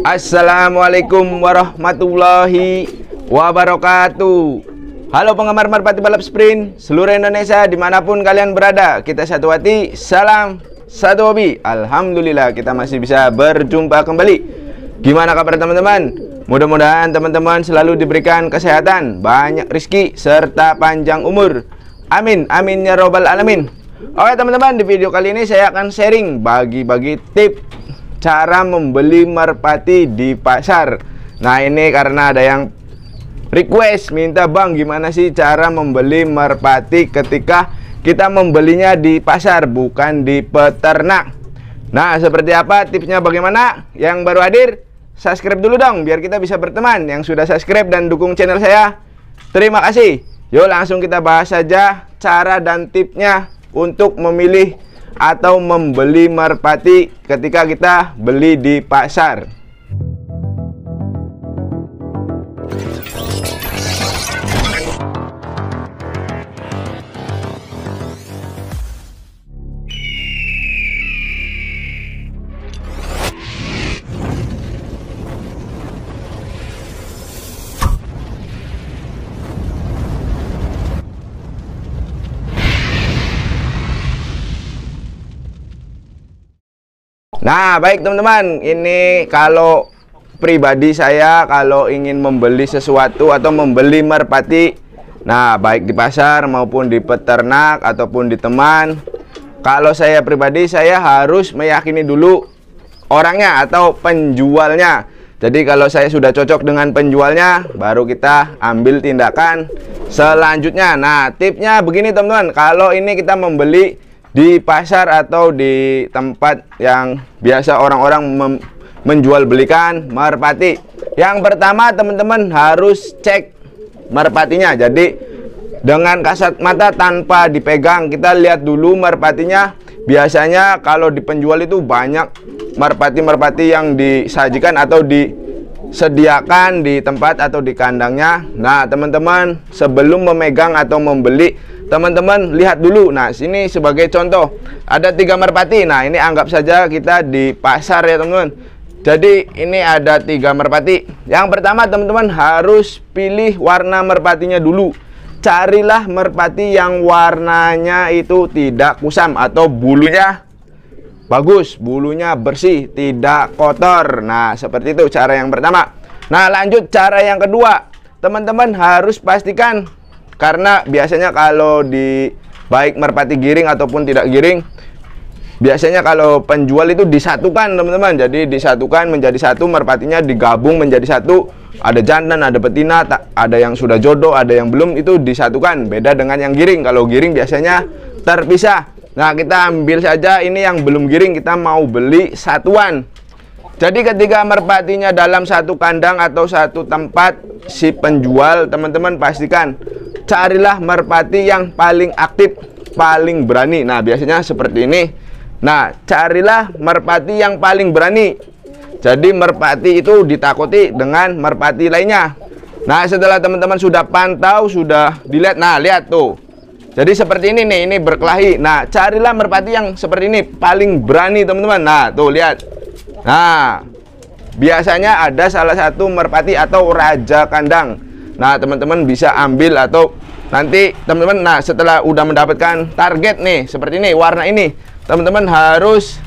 Assalamualaikum warahmatullahi wabarakatuh. Halo penggemar merpati balap sprint seluruh Indonesia, dimanapun kalian berada, kita satu hati, salam satu hobi. Alhamdulillah kita masih bisa berjumpa kembali. Gimana kabar teman-teman? Mudah-mudahan teman-teman selalu diberikan kesehatan, banyak rezeki, serta panjang umur. Amin, amin ya robbal alamin. Oke teman-teman, di video kali ini saya akan sharing bagi-bagi tip cara membeli merpati di pasar. Nah ini karena ada yang request minta, bang gimana sih cara membeli merpati ketika kita membelinya di pasar bukan di peternak. Nah seperti apa tipsnya, bagaimana? Yang baru hadir subscribe dulu dong biar kita bisa berteman. Yang sudah subscribe dan dukung channel saya, terima kasih. Yuk langsung kita bahas saja cara dan tipsnya untuk memilih atau membeli merpati ketika kita beli di pasar. Nah baik teman-teman, ini kalau pribadi saya kalau ingin membeli sesuatu atau membeli merpati, nah baik di pasar maupun di peternak ataupun di teman, kalau saya pribadi saya harus meyakini dulu orangnya atau penjualnya. Jadi kalau saya sudah cocok dengan penjualnya, baru kita ambil tindakan selanjutnya. Nah tipsnya begini teman-teman, kalau ini kita membeli di pasar atau di tempat yang biasa orang-orang menjual belikan merpati, yang pertama teman-teman harus cek merpatinya. Jadi dengan kasat mata tanpa dipegang, kita lihat dulu merpatinya. Biasanya kalau di penjual itu banyak merpati-merpati yang disajikan atau disediakan di tempat atau di kandangnya. Nah teman-teman sebelum memegang atau membeli, teman-teman lihat dulu. Nah sini sebagai contoh ada 3 merpati. Nah ini anggap saja kita di pasar ya teman-teman. Jadi ini ada 3 merpati. Yang pertama teman-teman harus pilih warna merpatinya dulu. Carilah merpati yang warnanya itu tidak kusam atau bulunya bagus, bulunya bersih, tidak kotor. Nah seperti itu cara yang pertama. Nah lanjut cara yang kedua, teman-teman harus pastikan, karena biasanya kalau di baik merpati giring ataupun tidak giring, biasanya kalau penjual itu disatukan teman-teman. Jadi disatukan menjadi satu, merpatinya digabung menjadi satu. Ada jantan, ada betina, ada yang sudah jodoh, ada yang belum, itu disatukan. Beda dengan yang giring. Kalau giring biasanya terpisah. Nah kita ambil saja ini yang belum giring, kita mau beli satuan. Jadi ketika merpatinya dalam satu kandang atau satu tempat si penjual, teman-teman pastikan carilah merpati yang paling aktif, paling berani. Nah biasanya seperti ini. Nah carilah merpati yang paling berani. Jadi merpati itu ditakuti dengan merpati lainnya. Nah setelah teman-teman sudah pantau, sudah dilihat, nah lihat tuh. Jadi seperti ini nih, ini berkelahi. Nah carilah merpati yang seperti ini, paling berani teman-teman. Nah tuh lihat. Nah biasanya ada salah satu merpati atau raja kandang. Nah teman-teman bisa ambil atau nanti teman-teman, nah setelah udah mendapatkan target nih seperti ini, warna ini, teman-teman harus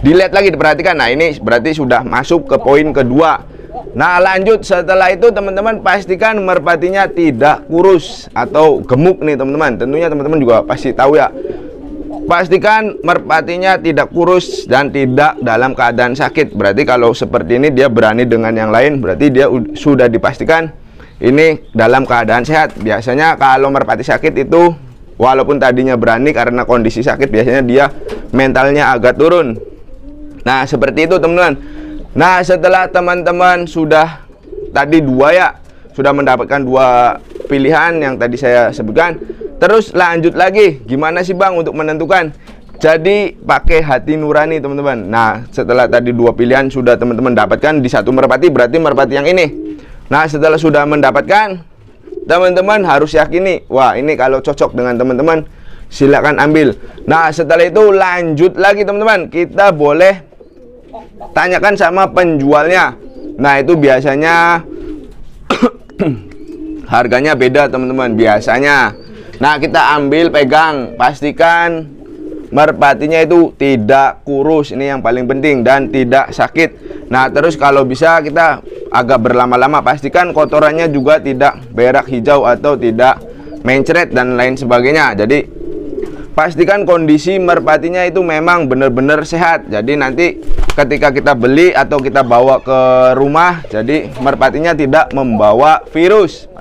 dilihat lagi, diperhatikan. Nah ini berarti sudah masuk ke poin kedua. Nah lanjut setelah itu teman-teman pastikan merpatinya tidak kurus atau gemuk nih teman-teman. Tentunya teman-teman juga pasti tahu ya. Pastikan merpatinya tidak kurus dan tidak dalam keadaan sakit. Berarti kalau seperti ini dia berani dengan yang lain, berarti dia sudah dipastikan ini dalam keadaan sehat. Biasanya kalau merpati sakit itu walaupun tadinya berani, karena kondisi sakit biasanya dia mentalnya agak turun. Nah seperti itu teman-teman. Nah setelah teman-teman sudah tadi sudah mendapatkan 2 pilihan yang tadi saya sebutkan, terus lanjut lagi, gimana sih bang untuk menentukan? Jadi pakai hati nurani teman-teman. Nah setelah tadi 2 pilihan sudah teman-teman dapatkan di satu merpati, berarti merpati yang ini. Nah setelah sudah mendapatkan, teman-teman harus yakini, wah ini kalau cocok dengan teman-teman, silakan ambil. Nah setelah itu lanjut lagi teman-teman, kita boleh tanyakan sama penjualnya. Nah, itu biasanya harganya beda teman-teman biasanya. Nah, kita ambil, pegang, pastikan merpatinya itu tidak kurus, ini yang paling penting, dan tidak sakit. Nah, terus kalau bisa kita agak berlama-lama, pastikan kotorannya juga tidak berak hijau atau tidak mencret dan lain sebagainya. Jadi pastikan kondisi merpatinya itu memang benar-benar sehat. Jadi nanti ketika kita beli atau kita bawa ke rumah, jadi merpatinya tidak membawa virus.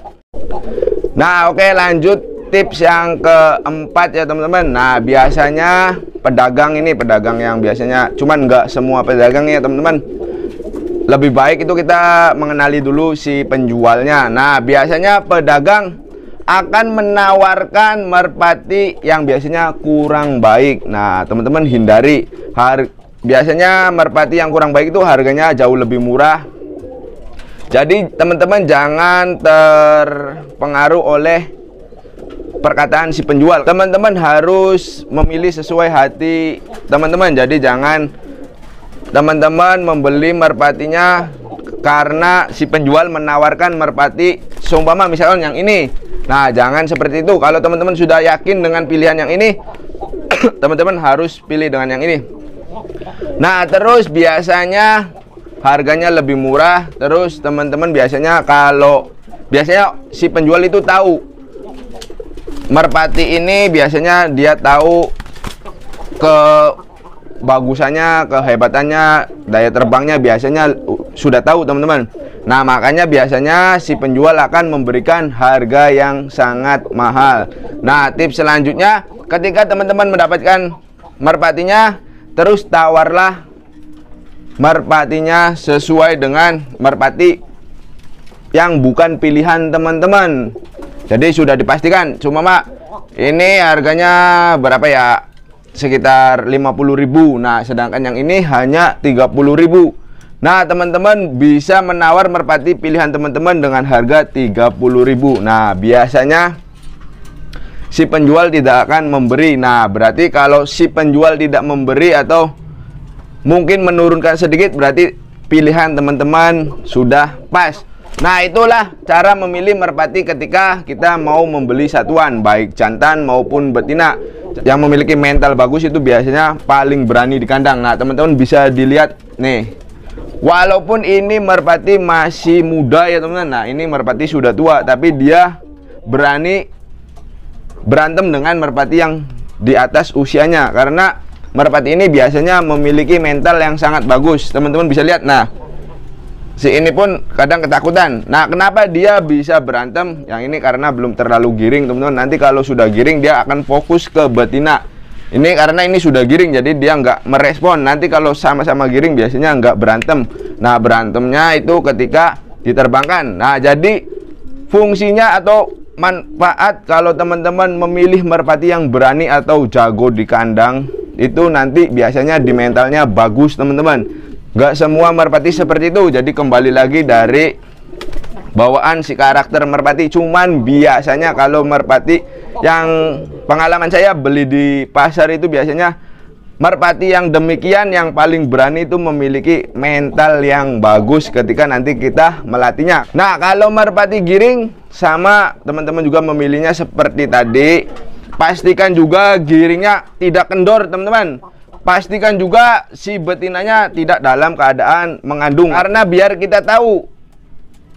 Nah, oke, lanjut tips yang keempat ya teman-teman. Nah, biasanya pedagang ini, pedagang yang biasanya, cuman nggak semua pedagang ya teman-teman, lebih baik itu kita mengenali dulu si penjualnya. Nah, biasanya pedagang akan menawarkan merpati yang biasanya kurang baik. Nah, teman-teman hindari. Biasanya merpati yang kurang baik itu harganya jauh lebih murah. Jadi teman-teman jangan terpengaruh oleh perkataan si penjual. Teman-teman harus memilih sesuai hati teman-teman. Jadi jangan teman-teman membeli merpatinya karena si penjual menawarkan merpati seumpama misalnya yang ini. Nah, jangan seperti itu. Kalau teman-teman sudah yakin dengan pilihan yang ini, teman-teman harus pilih dengan yang ini. Nah, terus biasanya harganya lebih murah. Terus teman-teman biasanya si penjual itu tahu merpati ini, biasanya dia tahu kebagusannya, kehebatannya, daya terbangnya biasanya sudah tahu teman-teman. Nah, makanya biasanya si penjual akan memberikan harga yang sangat mahal. Nah, tips selanjutnya, ketika teman-teman mendapatkan merpatinya, terus tawarlah merpatinya sesuai dengan merpati yang bukan pilihan teman-teman. Jadi sudah dipastikan, cuma ini harganya berapa ya? Sekitar 50.000. Nah, sedangkan yang ini hanya 30.000. Nah, teman-teman bisa menawar merpati pilihan teman-teman dengan harga 30.000. Nah, biasanya si penjual tidak akan memberi. Nah, berarti kalau si penjual tidak memberi atau mungkin menurunkan sedikit, berarti pilihan teman-teman sudah pas. Nah, itulah cara memilih merpati ketika kita mau membeli satuan, baik jantan maupun betina. Yang memiliki mental bagus itu biasanya paling berani di kandang. Nah, teman-teman bisa dilihat nih, walaupun ini merpati masih muda ya teman-teman. Nah, ini merpati sudah tua, tapi dia berani berantem dengan merpati yang di atas usianya. Karena merpati ini biasanya memiliki mental yang sangat bagus. Teman-teman bisa lihat. Nah, si ini pun kadang ketakutan. Nah, kenapa dia bisa berantem? Yang ini karena belum terlalu giring teman-teman. Nanti kalau sudah giring dia akan fokus ke betina. Ini karena ini sudah giring, jadi dia nggak merespon. Nanti kalau sama-sama giring biasanya nggak berantem. Nah, berantemnya itu ketika diterbangkan. Nah, jadi fungsinya atau manfaat kalau teman-teman memilih merpati yang berani atau jago di kandang, itu nanti biasanya di mentalnya bagus teman-teman. Nggak semua merpati seperti itu. Jadi kembali lagi dari bawaan si karakter merpati. Cuman biasanya kalau merpati yang pengalaman saya beli di pasar itu, biasanya merpati yang demikian yang paling berani itu memiliki mental yang bagus ketika nanti kita melatihnya. Nah, kalau merpati giring, sama teman-teman juga memilihnya seperti tadi. Pastikan juga giringnya tidak kendor teman-teman. Pastikan juga si betinanya tidak dalam keadaan mengandung. Karena biar kita tahu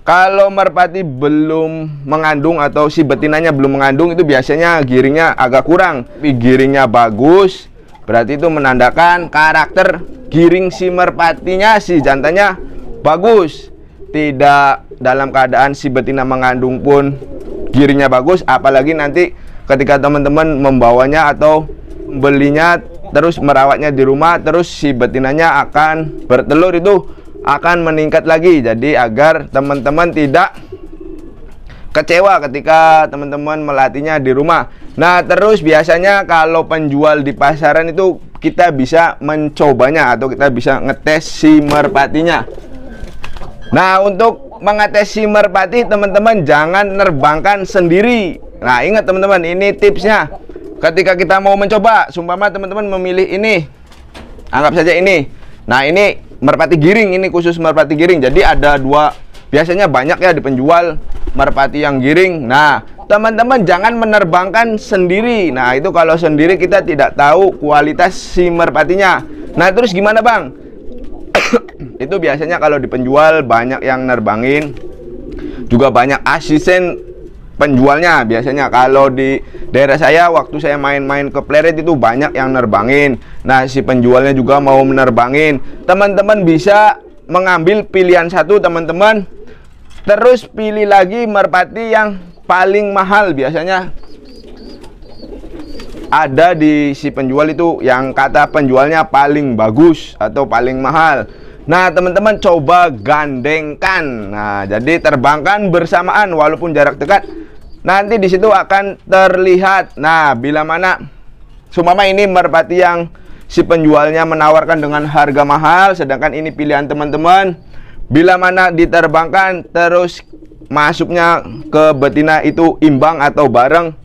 kalau merpati belum mengandung atau si betinanya belum mengandung, itu biasanya giringnya agak kurang. Tapi giringnya bagus, berarti itu menandakan karakter giring si merpatinya, si jantannya bagus. Tidak dalam keadaan si betina mengandung pun giringnya bagus. Apalagi nanti ketika teman-teman membawanya atau belinya terus merawatnya di rumah, terus si betinanya akan bertelur, itu akan meningkat lagi. Jadi agar teman-teman tidak kecewa ketika teman-teman melatihnya di rumah. Nah, terus biasanya kalau penjual di pasaran itu kita bisa mencobanya atau kita bisa ngetes si merpatinya. Nah, untuk mengetes si merpati, teman-teman jangan nerbangkan sendiri. Nah, ingat teman-teman, ini tipsnya. Ketika kita mau mencoba, sumpama teman-teman memilih ini, anggap saja ini. Nah, ini merpati giring, ini khusus merpati giring. Jadi ada dua, biasanya banyak ya di penjual merpati yang giring. Nah, teman-teman jangan menerbangkan sendiri. Nah, itu kalau sendiri kita tidak tahu kualitas si merpatinya. Nah, terus gimana bang? Itu biasanya kalau di penjual banyak yang nerbangin, juga banyak asisten penjualnya. Biasanya kalau di daerah saya, waktu saya main-main ke Pleret itu banyak yang nerbangin. Nah, si penjualnya juga mau menerbangin. Teman-teman bisa mengambil pilihan satu, teman-teman, terus pilih lagi merpati yang paling mahal. Biasanya ada di si penjual itu yang kata penjualnya paling bagus atau paling mahal. Nah, teman-teman coba gandengkan. Nah, jadi terbangkan bersamaan walaupun jarak dekat. Nanti di situ akan terlihat. Nah, bila mana seumpama ini merpati yang si penjualnya menawarkan dengan harga mahal, sedangkan ini pilihan teman-teman. Bila mana diterbangkan terus masuknya ke betina itu imbang atau bareng,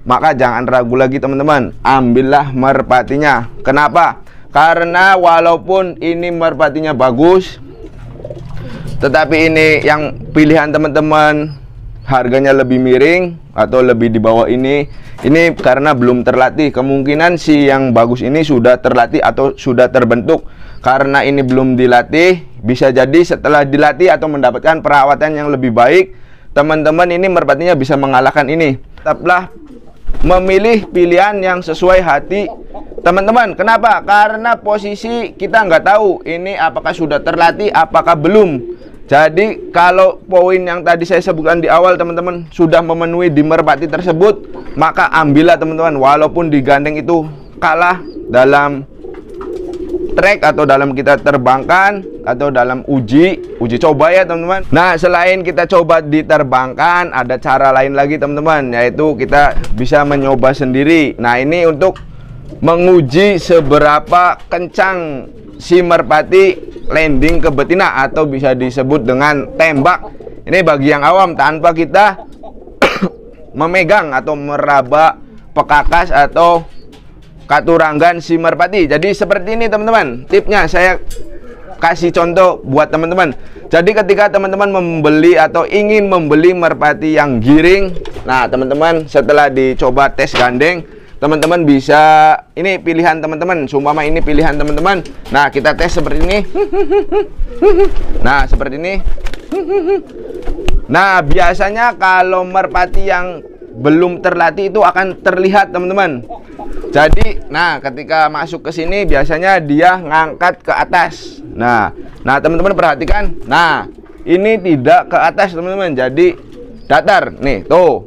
maka jangan ragu lagi teman-teman, ambillah merpatinya. Kenapa? Karena walaupun ini merpatinya bagus, tetapi ini yang pilihan teman-teman harganya lebih miring atau lebih di bawah ini karena belum terlatih. Kemungkinan si yang bagus ini sudah terlatih atau sudah terbentuk. Karena ini belum dilatih, bisa jadi setelah dilatih atau mendapatkan perawatan yang lebih baik, teman-teman ini merpatinya bisa mengalahkan ini. Tetaplah memilih pilihan yang sesuai hati teman-teman. Kenapa? Karena posisi kita nggak tahu ini apakah sudah terlatih, apakah belum. Jadi kalau poin yang tadi saya sebutkan di awal teman-teman sudah memenuhi di merpati tersebut, maka ambillah teman-teman. Walaupun digandeng itu kalah dalam trek atau dalam kita terbangkan atau dalam uji coba ya teman-teman. Nah, selain kita coba diterbangkan, ada cara lain lagi teman-teman, yaitu kita bisa mencoba sendiri. Nah, ini untuk menguji seberapa kencang si merpati landing ke betina atau bisa disebut dengan tembak. Ini bagi yang awam, tanpa kita memegang atau meraba pekakas atau katuranggan si merpati. Jadi seperti ini teman-teman, tipnya saya kasih contoh buat teman-teman. Jadi ketika teman-teman membeli atau ingin membeli merpati yang giring, nah teman-teman setelah dicoba tes gandeng, teman-teman bisa, ini pilihan teman-teman, seumpama ini pilihan teman-teman. Nah, kita tes seperti ini. Nah, seperti ini. Nah, biasanya kalau merpati yang belum terlatih itu akan terlihat teman-teman. Jadi, nah ketika masuk ke sini biasanya dia ngangkat ke atas. Nah teman-teman perhatikan. Nah, ini tidak ke atas teman-teman. Jadi datar. Nih, tuh.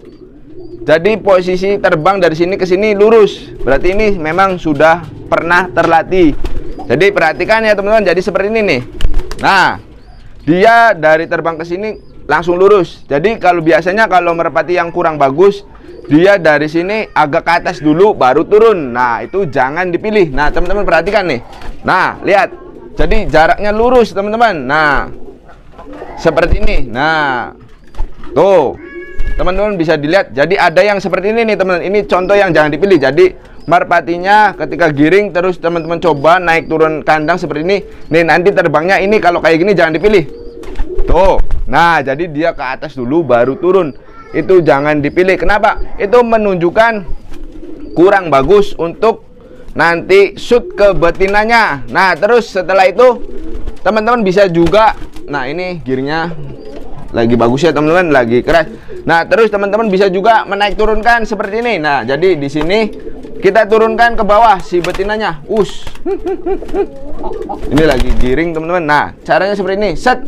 Jadi posisi terbang dari sini ke sini lurus. Berarti ini memang sudah pernah terlatih. Jadi perhatikan ya teman-teman. Jadi seperti ini nih. Nah, dia dari terbang ke sini langsung lurus. Jadi kalau biasanya kalau merpati yang kurang bagus, dia dari sini agak ke atas dulu baru turun. Nah, itu jangan dipilih. Nah, teman-teman perhatikan nih. Nah, lihat. Jadi jaraknya lurus, teman-teman. Nah, seperti ini. Nah, tuh. Teman-teman bisa dilihat. Jadi ada yang seperti ini nih, teman-teman. Ini contoh yang jangan dipilih. Jadi merpatinya ketika giring terus teman-teman coba naik turun kandang seperti ini. Nih, nanti terbangnya ini kalau kayak gini jangan dipilih. Tuh. Nah, jadi dia ke atas dulu baru turun. Itu jangan dipilih. Kenapa? Itu menunjukkan kurang bagus untuk nanti shoot ke betinanya. Nah, terus setelah itu teman-teman bisa juga, nah ini giringnya lagi bagus ya teman-teman, lagi keras. Nah, terus teman-teman bisa juga menaik turunkan seperti ini. Nah, jadi di sini kita turunkan ke bawah si betinanya. Ini lagi giring teman-teman. Nah, caranya seperti ini. Set.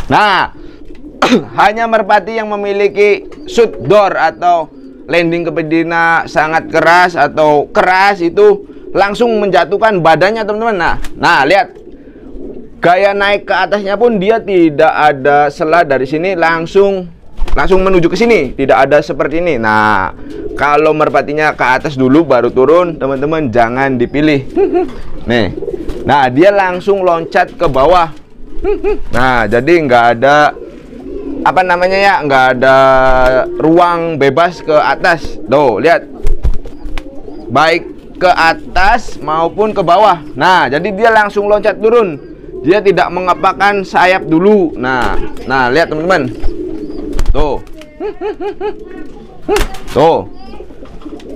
Nah, hanya merpati yang memiliki shoot door atau landing ke betina sangat keras atau keras itu langsung menjatuhkan badannya teman-teman. Nah, lihat gaya naik ke atasnya pun dia tidak ada sela dari sini langsung menuju ke sini, tidak ada seperti ini. Nah, kalau merpatinya ke atas dulu baru turun, teman-teman jangan dipilih. Nih, nah dia langsung loncat ke bawah. Nah, jadi nggak ada apa namanya ya, nggak ada ruang bebas ke atas. Tuh, lihat, baik ke atas maupun ke bawah. Nah, jadi dia langsung loncat turun. dia tidak mengepakkan sayap dulu. Nah, lihat teman-teman. Tuh. Tuh.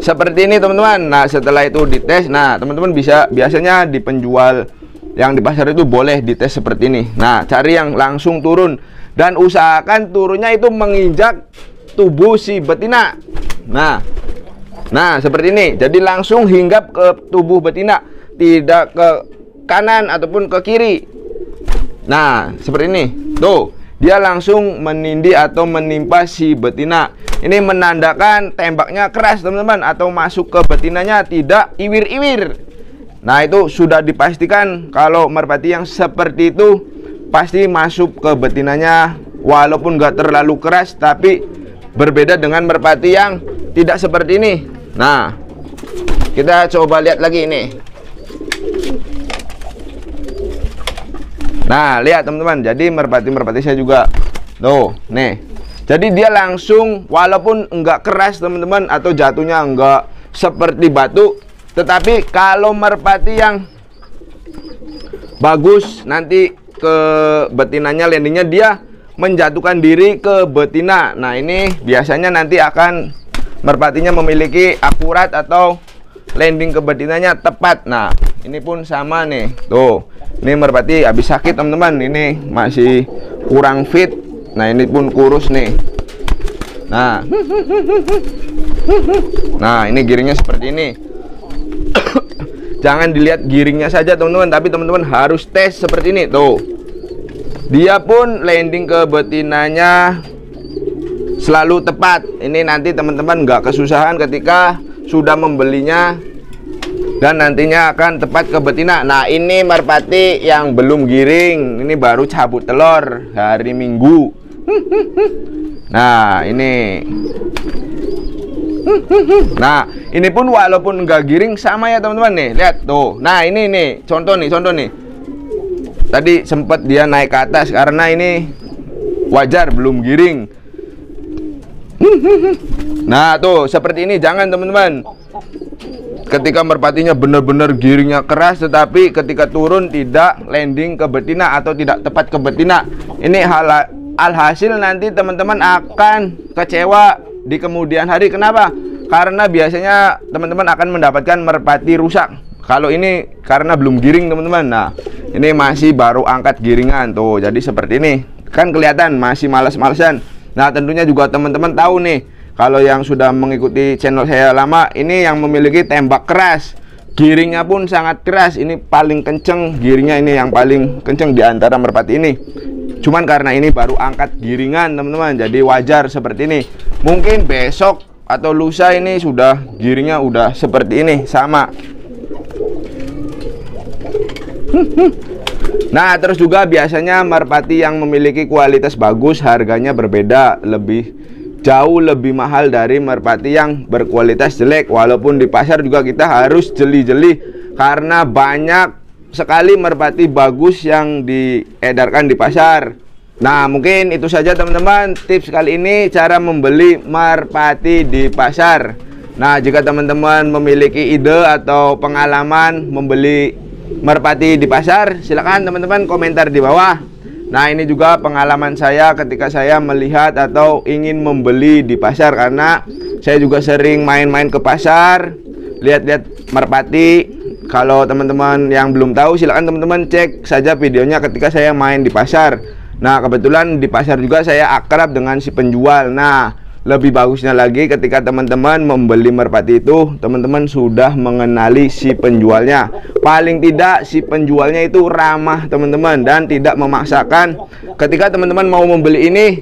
Seperti ini teman-teman. Nah, setelah itu dites. Nah, teman-teman biasanya di penjual yang di pasar itu boleh dites seperti ini. Nah, cari yang langsung turun dan usahakan turunnya itu menginjak tubuh si betina. Nah, seperti ini. Jadi langsung hinggap ke tubuh betina, tidak ke kanan ataupun ke kiri. Nah, seperti ini. Tuh, dia langsung menindih atau menimpa si betina. Ini menandakan tembaknya keras teman-teman, atau masuk ke betinanya tidak iwir-iwir. Nah, itu sudah dipastikan kalau merpati yang seperti itu pasti masuk ke betinanya, walaupun nggak terlalu keras, tapi berbeda dengan merpati yang tidak seperti ini. Nah, kita coba lihat lagi ini. Nah, lihat teman-teman. Jadi merpati-merpati saya juga tuh, nih. Jadi dia langsung, walaupun enggak keras teman-teman, atau jatuhnya enggak seperti batu, tetapi kalau merpati yang bagus, nanti ke betinanya, landingnya dia menjatuhkan diri ke betina. Nah, ini biasanya nanti akan merpatinya memiliki akurat atau landing ke betinanya tepat. Nah, ini pun sama nih. Tuh, ini merpati habis sakit teman-teman. Ini masih kurang fit. Nah, ini pun kurus nih. Nah, ini giringnya seperti ini. Jangan dilihat giringnya saja teman-teman, tapi teman-teman harus tes seperti ini. Tuh, dia pun landing ke betinanya selalu tepat. Ini nanti teman-teman nggak kesusahan ketika sudah membelinya, dan nantinya akan tepat ke betina. Nah, ini merpati yang belum giring. Ini baru cabut telur hari Minggu. Nah, ini. Nah, ini pun walaupun nggak giring sama ya teman-teman nih. Lihat tuh. Nah, ini nih contoh nih. Tadi sempat dia naik ke atas karena ini wajar belum giring. Nah, tuh seperti ini. Jangan teman-teman. Ketika merpatinya benar-benar giringnya keras, tetapi ketika turun tidak landing ke betina atau tidak tepat ke betina. Ini alhasil nanti teman-teman akan kecewa di kemudian hari. Kenapa? Karena biasanya teman-teman akan mendapatkan merpati rusak. Kalau ini karena belum giring teman-teman. Nah, ini masih baru angkat giringan tuh. Jadi seperti ini. Kan kelihatan masih males-malesan. Nah, tentunya juga teman-teman tahu nih, kalau yang sudah mengikuti channel saya lama, ini yang memiliki tembak keras, giringnya pun sangat keras. Ini paling kenceng giringnya, ini yang paling kenceng di antara merpati ini. Cuman karena ini baru angkat giringan teman-teman, jadi wajar seperti ini. Mungkin besok atau lusa ini sudah giringnya udah seperti ini, sama. Nah, terus juga biasanya merpati yang memiliki kualitas bagus harganya berbeda, jauh lebih mahal dari merpati yang berkualitas jelek. Walaupun di pasar juga kita harus jeli-jeli karena banyak sekali merpati bagus yang diedarkan di pasar. Nah, mungkin itu saja teman-teman tips kali ini cara membeli merpati di pasar. Nah, jika teman-teman memiliki ide atau pengalaman membeli merpati di pasar, silakan teman-teman komentar di bawah. Nah, ini juga pengalaman saya ketika saya melihat atau ingin membeli di pasar, karena saya juga sering main-main ke pasar, lihat-lihat merpati. Kalau teman-teman yang belum tahu, silakan teman-teman cek saja videonya ketika saya main di pasar. Nah, kebetulan di pasar juga saya akrab dengan si penjual. Nah, lebih bagusnya lagi ketika teman-teman membeli merpati itu, teman-teman sudah mengenali si penjualnya. Paling tidak si penjualnya itu ramah teman-teman, dan tidak memaksakan. Ketika teman-teman mau membeli ini,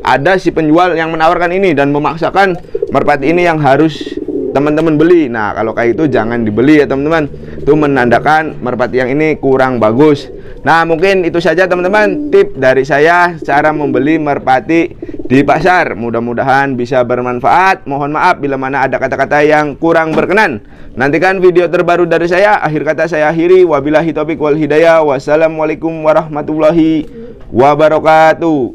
ada si penjual yang menawarkan ini dan memaksakan merpati ini yang harus teman-teman beli. Nah, kalau kayak itu jangan dibeli ya teman-teman. Itu menandakan merpati yang ini kurang bagus. Nah, mungkin itu saja teman-teman tip dari saya cara membeli merpati di pasar. Mudah-mudahan bisa bermanfaat. Mohon maaf bila mana ada kata-kata yang kurang berkenan. Nantikan video terbaru dari saya. Akhir kata saya akhiri. Wabillahi taufiq wal hidayah. Wassalamualaikum warahmatullahi wabarakatuh.